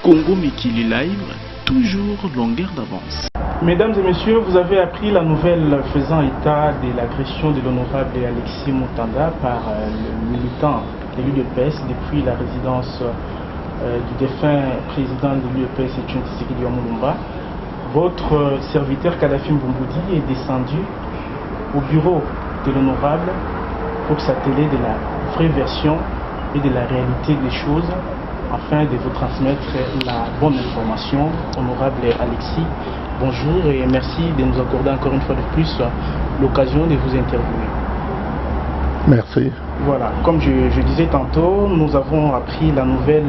Congo Mikili Live, toujours longueur d'avance. Mesdames et messieurs, vous avez appris la nouvelle faisant état de l'agression de l'honorable Alexis Moutanda par le militant de l'UDPS depuis la résidence du défunt président de l'UDPS, Etienne Tshisekedi Mulumba. Votre serviteur Kadhafi Mboumoudi est descendu au bureau de l'honorable pour s'atteler de la vraie version et de la réalité des choses afin de vous transmettre la bonne information. Honorable Alexis, bonjour et merci de nous accorder encore une fois de plus l'occasion de vous interviewer. Merci. Voilà, comme je disais tantôt, nous avons appris la nouvelle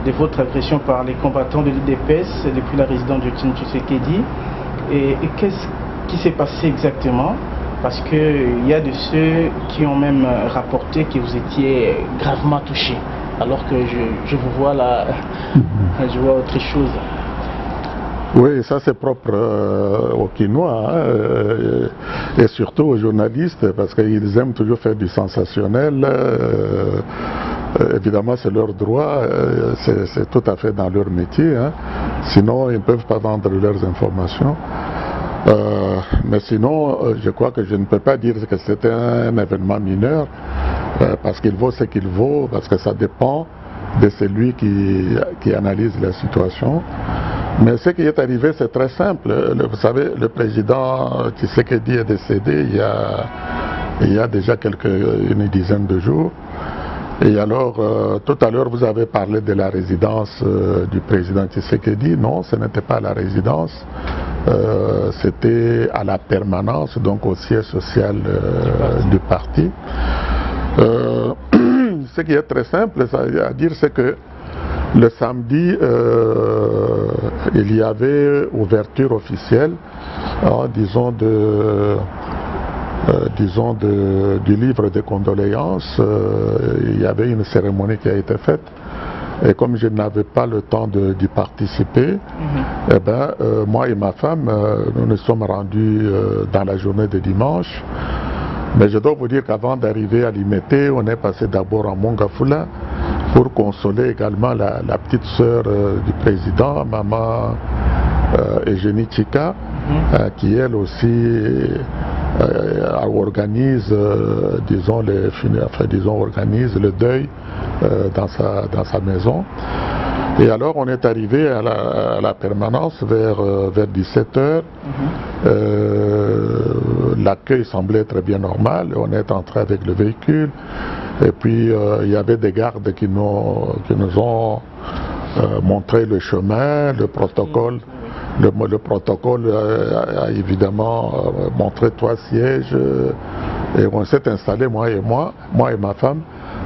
de votre agression par les combattants de l'UDPS depuis la résidence de Etienne Tshisekedi. Et qu'est-ce qui s'est passé exactement? Parce qu'il y a de ceux qui ont même rapporté que vous étiez gravement touché. Alors que je vous vois là, je vois autre chose. Oui, ça c'est propre aux Quinois et surtout aux journalistes parce qu'ils aiment toujours faire du sensationnel. Évidemment, c'est leur droit, c'est tout à fait dans leur métier. Sinon, ils ne peuvent pas vendre leurs informations. Mais sinon, je crois que je ne peux pas dire que c'était un événement mineur parce qu'il vaut ce qu'il vaut, parce que ça dépend de celui qui analyse la situation. Mais ce qui est arrivé, c'est très simple. Vous savez, le président Tshisekedi est décédé il y a déjà une dizaine de jours. Et alors, tout à l'heure, vous avez parlé de la résidence du président Tshisekedi. Non, ce n'était pas la résidence. C'était à la permanence, donc au siège social du parti. Ce qui est très simple à dire, c'est que le samedi, il y avait ouverture officielle, disons du livre de condoléances. Il y avait une cérémonie qui a été faite. Et comme je n'avais pas le temps d'y participer, eh ben, moi et ma femme, nous nous sommes rendus dans la journée de dimanche. Mais je dois vous dire qu'avant d'arriver à Limete, on est passé d'abord à Mongafula pour consoler également la petite sœur du président, maman Eugénie Chika, qui elle aussi organise, organise le deuil dans sa maison. Et alors on est arrivé à la permanence vers 17h. L'accueil semblait très bien normal. On est entré avec le véhicule. Et puis il y avait des gardes qui nous ont montré le chemin, le protocole. Le protocole a évidemment montré 3 sièges et on s'est installé, moi et ma femme,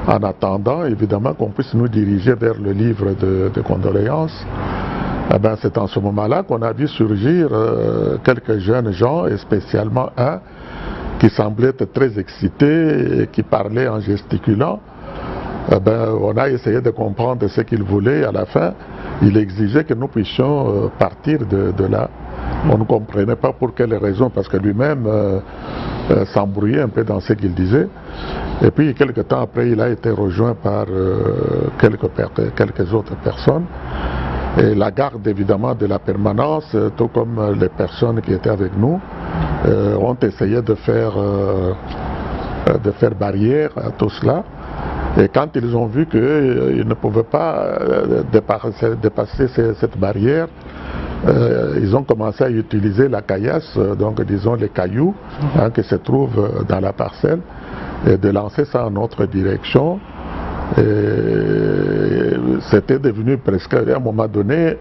en attendant évidemment qu'on puisse nous diriger vers le livre de condoléances. Eh ben, c'est en ce moment-là qu'on a vu surgir quelques jeunes gens, et spécialement un qui semblait être très excité et qui parlait en gesticulant. Eh ben, on a essayé de comprendre ce qu'il voulait. À la fin, il exigeait que nous puissions partir de là. On ne comprenait pas pour quelle raison, parce que lui-même s'embrouillait un peu dans ce qu'il disait. Et puis, quelques temps après, il a été rejoint par quelques autres personnes. Et la garde, évidemment, de la permanence, tout comme les personnes qui étaient avec nous, ont essayé de faire barrière à tout cela. Et quand ils ont vu qu'ils ne pouvaient pas dépasser cette barrière, ils ont commencé à utiliser la caillasse, donc disons les cailloux qui se trouvent dans la parcelle, et de lancer ça en notre direction. C'était devenu presque, à un moment donné,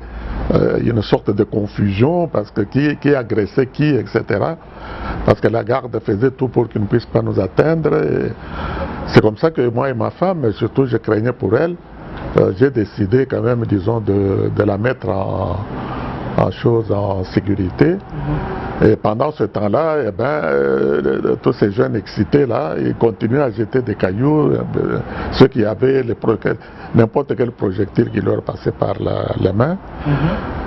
une sorte de confusion, parce que qui agressait qui, etc. Parce que la garde faisait tout pour qu'ils ne puissent pas nous atteindre. C'est comme ça que moi et ma femme, surtout je craignais pour elle, j'ai décidé quand même, disons, de la mettre en sécurité. Et pendant ce temps-là, eh tous ces jeunes excités-là, ils continuaient à jeter des cailloux, ceux qui avaient n'importe quel projectile qui leur passait par la main.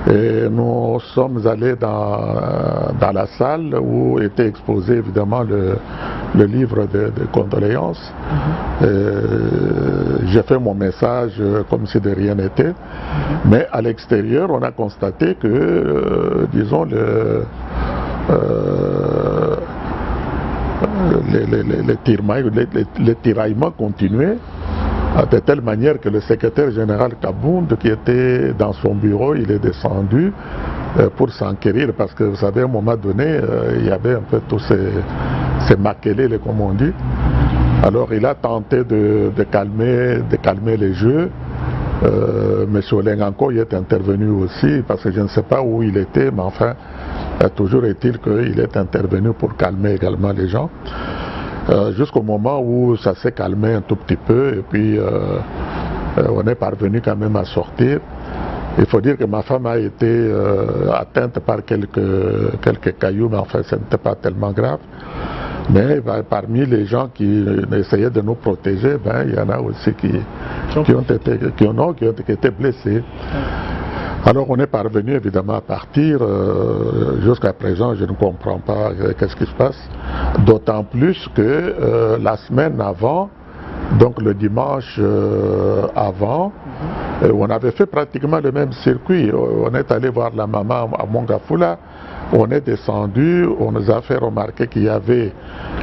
Et nous sommes allés dans la salle où était exposé évidemment le livre de condoléances. J'ai fait mon message comme si de rien n'était. Mais à l'extérieur, on a constaté que, disons, les tiraillements continuaient de telle manière que le secrétaire général Kabound, qui était dans son bureau, il est descendu pour s'enquérir, parce que vous savez, à un moment donné, il y avait un peu tous ces maquelés, comme on dit. Alors il a tenté de calmer les jeux. M. Olenganko y est intervenu aussi, parce que je ne sais pas où il était, mais enfin, toujours est-il qu'il est intervenu pour calmer également les gens. Jusqu'au moment où ça s'est calmé un tout petit peu, et puis on est parvenu quand même à sortir. Il faut dire que ma femme a été atteinte par quelques cailloux, mais enfin ce n'était pas tellement grave. Mais parmi les gens qui essayaient de nous protéger, il y en a aussi qui ont été blessés. Alors on est parvenu évidemment à partir. Jusqu'à présent, je ne comprends pas qu'est-ce qui se passe. D'autant plus que la semaine avant, donc le dimanche avant, on avait fait pratiquement le même circuit. On est allé voir la maman à Mongafula. On est descendu, on nous a fait remarquer qu'il y avait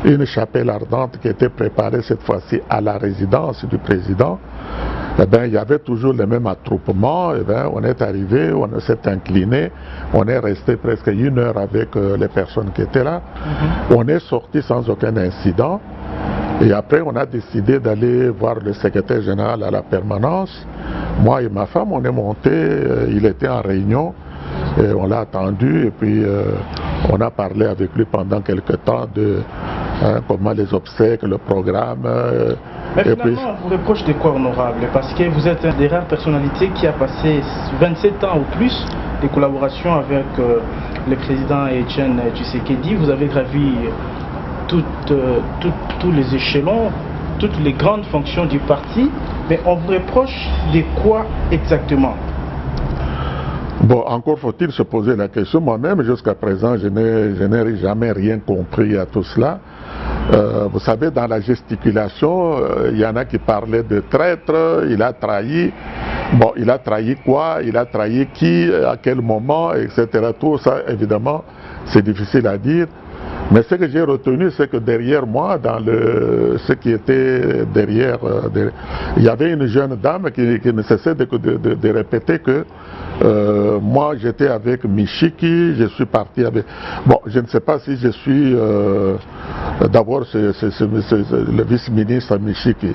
une chapelle ardente qui était préparée cette fois-ci à la résidence du président. Il y avait toujours le même attroupement. On est arrivé, on s'est incliné, on est resté presque 1 heure avec les personnes qui étaient là. On est sorti sans aucun incident. Et après, on a décidé d'aller voir le secrétaire général à la permanence. Moi et ma femme, on est monté, il était en réunion. Et on l'a attendu et puis on a parlé avec lui pendant quelques temps de comment les obsèques, le programme. Mais finalement, on vous reproche de quoi, honorable? Parce que vous êtes une des rares personnalités qui a passé 27 ans ou plus de collaboration avec le président Etienne Tshisekedi. Vous avez gravi tous les échelons, toutes les grandes fonctions du parti. Mais on vous reproche de quoi exactement? Bon, encore faut-il se poser la question. Moi-même, jusqu'à présent, je n'ai jamais rien compris à tout cela. Vous savez, dans la gesticulation, il y en a qui parlaient de traître, il a trahi. Bon, il a trahi quoi? Il a trahi qui? À quel moment? Etc. Tout ça, évidemment, c'est difficile à dire. Mais ce que j'ai retenu, c'est que derrière moi, ce qui était derrière, il y avait une jeune dame qui ne cessait de répéter que moi j'étais avec Michiki, je suis parti avec... Bon, je ne sais pas si je suis d'abord le vice-ministre Michiki.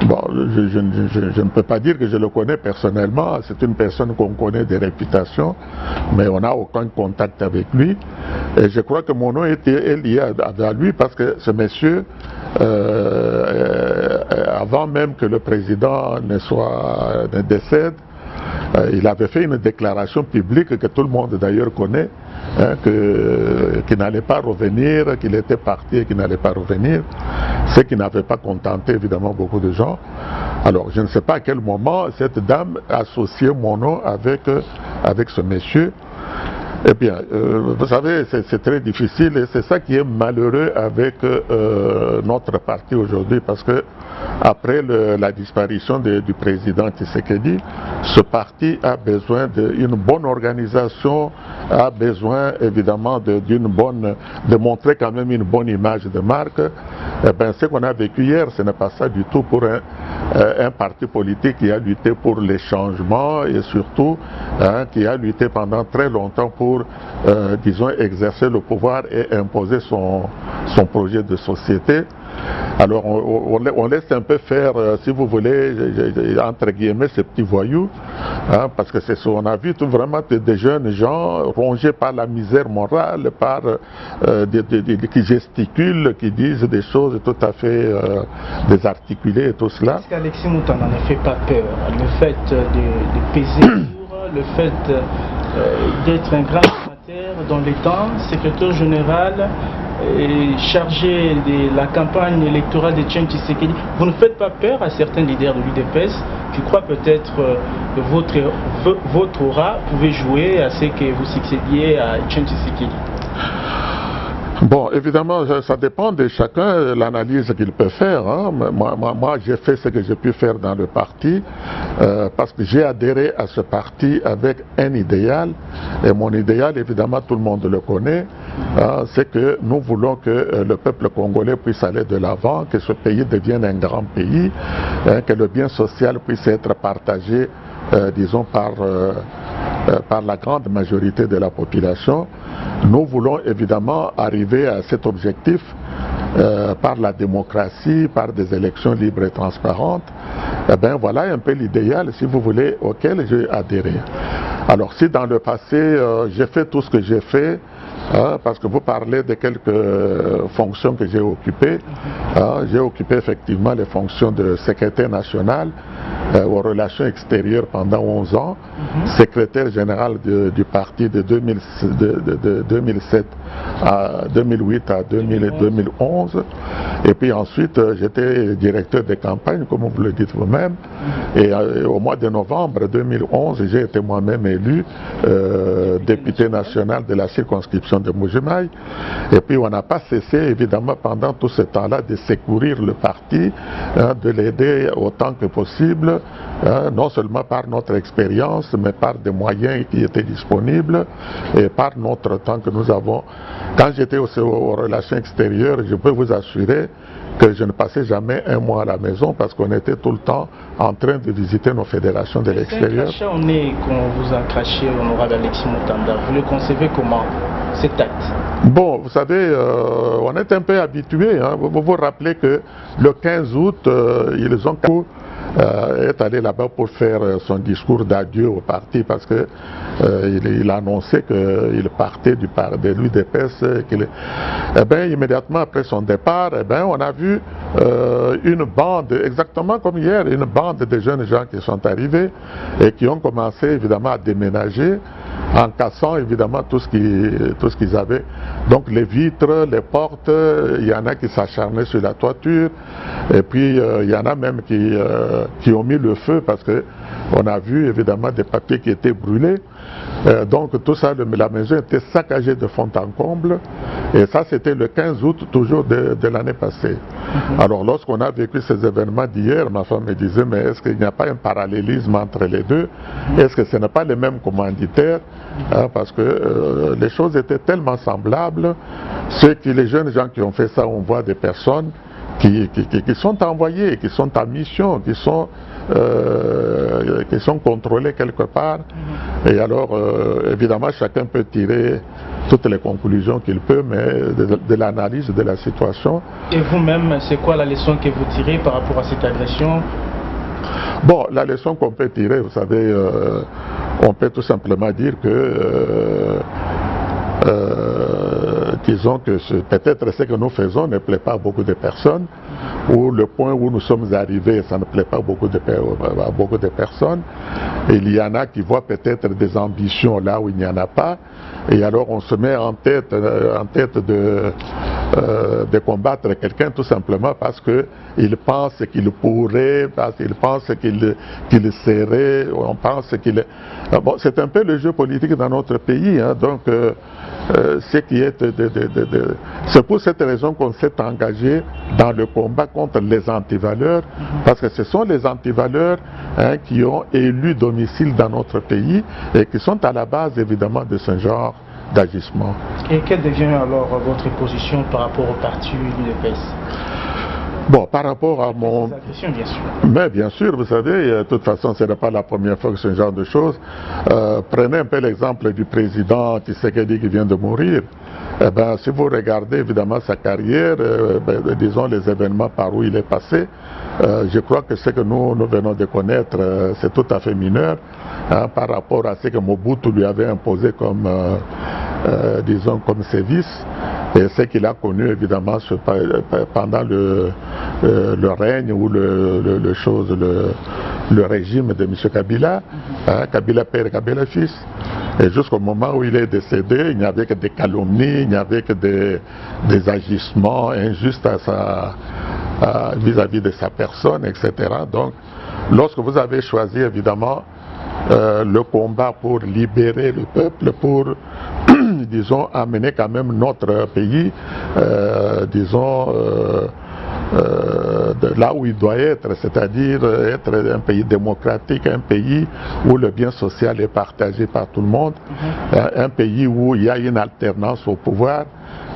Bon, je ne peux pas dire que je le connais personnellement, c'est une personne qu'on connaît de réputation, mais on n'a aucun contact avec lui. Et je crois que mon nom est lié à lui parce que ce monsieur, avant même que le président ne décède, il avait fait une déclaration publique que tout le monde d'ailleurs connaît, qu'il n'allait pas revenir, qu'il était parti et qu'il n'allait pas revenir, ce qui n'avait pas contenté évidemment beaucoup de gens. Alors je ne sais pas à quel moment cette dame associait mon nom avec ce monsieur. Eh bien, vous savez, c'est très difficile et c'est ça qui est malheureux avec notre parti aujourd'hui parce que après la disparition du président Tshisekedi, ce parti a besoin d'une bonne organisation, a besoin évidemment de montrer quand même une bonne image de marque. Eh bien, ce qu'on a vécu hier, ce n'est pas ça du tout pour un parti politique qui a lutté pour les changements et surtout qui a lutté pendant très longtemps pour, disons, exercer le pouvoir et imposer son projet de société. Alors on laisse un peu faire, si vous voulez, entre guillemets, ces petits voyous, parce que c'est ce qu'on a vu, vraiment des jeunes gens rongés par la misère morale, par qui gesticulent, qui disent des choses tout à fait désarticulées et tout cela. Est-ce qu'Alexis Moutanda ne fait pas peur? Le fait de peser lourd, le fait d'être un grand amateur dans les temps, secrétaire général chargé de la campagne électorale de Etienne Tshisekedi. Vous ne faites pas peur à certains leaders de l'UDPS qui croient peut-être que votre aura pouvait jouer à ce que vous succédiez à Etienne Tshisekedi? Bon, évidemment, ça dépend de chacun, l'analyse qu'il peut faire. Hein. Moi, j'ai fait ce que j'ai pu faire dans le parti, parce que j'ai adhéré à ce parti avec un idéal. Et mon idéal, évidemment, tout le monde le connaît. Hein, c'est que nous voulons que le peuple congolais puisse aller de l'avant, que ce pays devienne un grand pays, hein, que le bien social puisse être partagé, disons, par la grande majorité de la population. Nous voulons évidemment arriver à cet objectif par la démocratie, par des élections libres et transparentes. Eh bien voilà un peu l'idéal, si vous voulez, auquel j'ai adhéré. Alors si dans le passé j'ai fait tout ce que j'ai fait, parce que vous parlez de quelques fonctions que j'ai occupées. J'ai occupé effectivement les fonctions de secrétaire national aux relations extérieures pendant 11 ans, secrétaire général du parti de 2007 à 2008 à 2011. Et puis ensuite, j'étais directeur de campagne, comme vous le dites vous-même. Et au mois de novembre 2011, j'ai été moi-même élu député national de la circonscription de Mbuji-Mayi. Et puis on n'a pas cessé, évidemment, pendant tout ce temps-là, de secourir le parti, de l'aider autant que possible, non seulement par notre expérience, mais par des moyens qui étaient disponibles et par notre temps que nous avons. Quand j'étais aux relations extérieures, je peux vous assurer que je ne passais jamais un mois à la maison parce qu'on était tout le temps en train de visiter nos fédérations de l'extérieur. C'est un crachat au nez qu'on vous a craché, honorable Alexis Mutanda. Vous le concevez comment, cet acte? Bon, vous savez, on est un peu habitué. Hein. Vous vous rappelez que le 15 août, ils ont est allé là-bas pour faire son discours d'adieu au parti parce que il a annoncé qu'il partait de l'UDPS. Eh bien, immédiatement après son départ, eh bien, on a vu une bande, exactement comme hier, une bande de jeunes gens qui sont arrivés et qui ont commencé évidemment à déménager en cassant évidemment tout ce qu'ils avaient. Donc les vitres, les portes, il y en a qui s'acharnaient sur la toiture et puis il y en a même qui ont mis le feu parce qu'on a vu évidemment des papiers qui étaient brûlés. Donc tout ça, la maison était saccagée de fond en comble et ça c'était le 15 août toujours de l'année passée. Alors lorsqu'on a vécu ces événements d'hier, ma femme me disait mais est-ce qu'il n'y a pas un parallélisme entre les deux? Est-ce que ce n'est pas les mêmes commanditaires? Parce que les choses étaient tellement semblables. Les jeunes gens qui ont fait ça, on voit des personnes qui sont envoyées, qui sont en mission, qui sont contrôlés quelque part. Et alors, évidemment, chacun peut tirer toutes les conclusions qu'il peut, mais de l'analyse de la situation. Et vous-même, c'est quoi la leçon que vous tirez par rapport à cette agression? Bon, la leçon qu'on peut tirer, vous savez, on peut tout simplement dire que disons que peut-être ce que nous faisons ne plaît pas à beaucoup de personnes, ou le point où nous sommes arrivés, ça ne plaît pas à beaucoup de personnes. Et il y en a qui voient peut-être des ambitions là où il n'y en a pas, et alors on se met en tête de combattre quelqu'un tout simplement parce qu'il pense qu'il pourrait, parce qu'il pense qu'il serait, on pense qu'il est... Bon, c'est un peu le jeu politique dans notre pays, hein, donc c'est pour cette raison qu'on s'est engagé dans le combat contre les antivaleurs, parce que ce sont les antivaleurs qui ont élu domicile dans notre pays et qui sont à la base évidemment de ce genre d'agissement. Et quelle devient alors votre position par rapport au parti UDPS? Bon, par rapport à mon... Agressions, bien sûr. Mais bien sûr, vous savez, de toute façon, ce n'est pas la première fois que ce genre de choses. Prenez un peu l'exemple du président Tshisekedi qui vient de mourir. Eh ben, si vous regardez évidemment sa carrière, disons les événements par où il est passé, je crois que ce que nous venons de connaître, c'est tout à fait mineur par rapport à ce que Mobutu lui avait imposé comme, disons, comme sévice. Et ce qu'il a connu évidemment pendant le règne ou le régime de M. Kabila, Kabila père, Kabila fils. Et jusqu'au moment où il est décédé, il n'y avait que des calomnies, il n'y avait que des agissements injustes vis-à-vis de sa personne, etc. Donc, lorsque vous avez choisi évidemment le combat pour libérer le peuple, pour, disons, amener quand même notre pays, disons, de là où il doit être, c'est-à-dire être un pays démocratique, un pays où le bien social est partagé par tout le monde, un pays où il y a une alternance au pouvoir.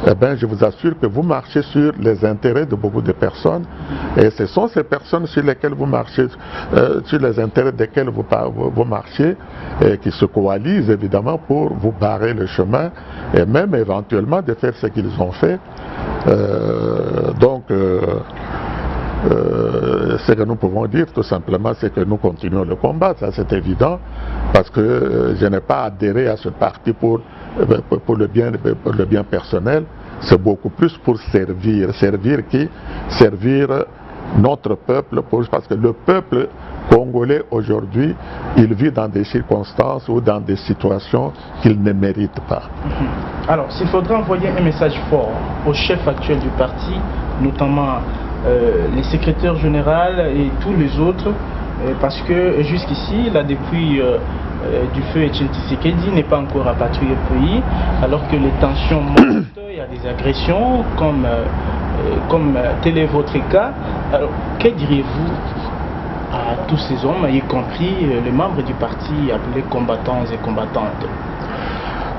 Eh bien, je vous assure que vous marchez sur les intérêts de beaucoup de personnes, et ce sont ces personnes sur lesquelles vous marchez, sur les intérêts desquels vous marchez, et qui se coalisent évidemment pour vous barrer le chemin, et même éventuellement de faire ce qu'ils ont fait. Donc, ce que nous pouvons dire tout simplement, c'est que nous continuons le combat, ça c'est évident, parce que je n'ai pas adhéré à ce parti pour le bien personnel, c'est beaucoup plus pour servir. Servir qui? Servir notre peuple, parce que le peuple congolais aujourd'hui, il vit dans des circonstances ou dans des situations qu'il ne mérite pas. Alors, s'il faudrait envoyer un message fort au chef actuel du parti, notamment les secrétaires généraux et tous les autres, parce que jusqu'ici, là depuis du feu Etienne Tshisekedi n'est pas encore rapatrié au pays, alors que les tensions montent, il y a des agressions, comme tel est votre cas. Alors, que diriez-vous à tous ces hommes, y compris les membres du parti appelés combattants et combattantes?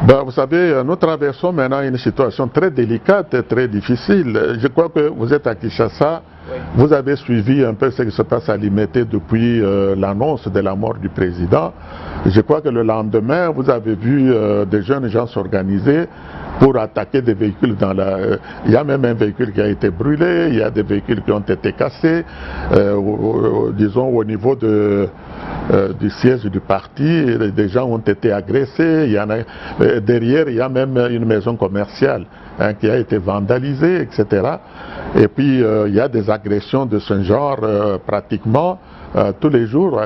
Ben, vous savez, nous traversons maintenant une situation très délicate et très difficile. Je crois que vous êtes à Kinshasa, oui. Vous avez suivi un peu ce qui se passe à Limete depuis l'annonce de la mort du président. Je crois que le lendemain, vous avez vu des jeunes gens s'organiser pour attaquer des véhicules dans la... il y a même un véhicule qui a été brûlé, il y a des véhicules qui ont été cassés, disons au niveau du siège du parti, des gens ont été agressés, il y en a, derrière il y a même une maison commerciale qui a été vandalisée, etc. Et puis il y a des agressions de ce genre pratiquement tous les jours.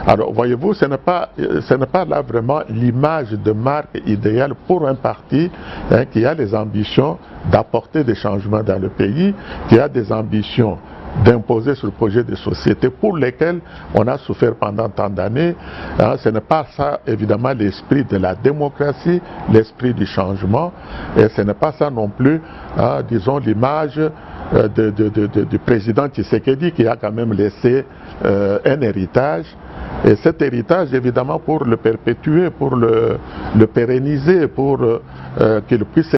Alors voyez-vous, ce n'est pas là vraiment l'image de marque idéale pour un parti qui a les ambitions d'apporter des changements dans le pays, qui a des ambitions d'imposer ce projet de société pour lesquels on a souffert pendant tant d'années. Ce n'est pas ça, évidemment, l'esprit de la démocratie, l'esprit du changement, et ce n'est pas ça non plus, disons, l'image du président Tshisekedi qui a quand même laissé un héritage. Et cet héritage, évidemment, pour le perpétuer, pour le pérenniser, pour qu'il puisse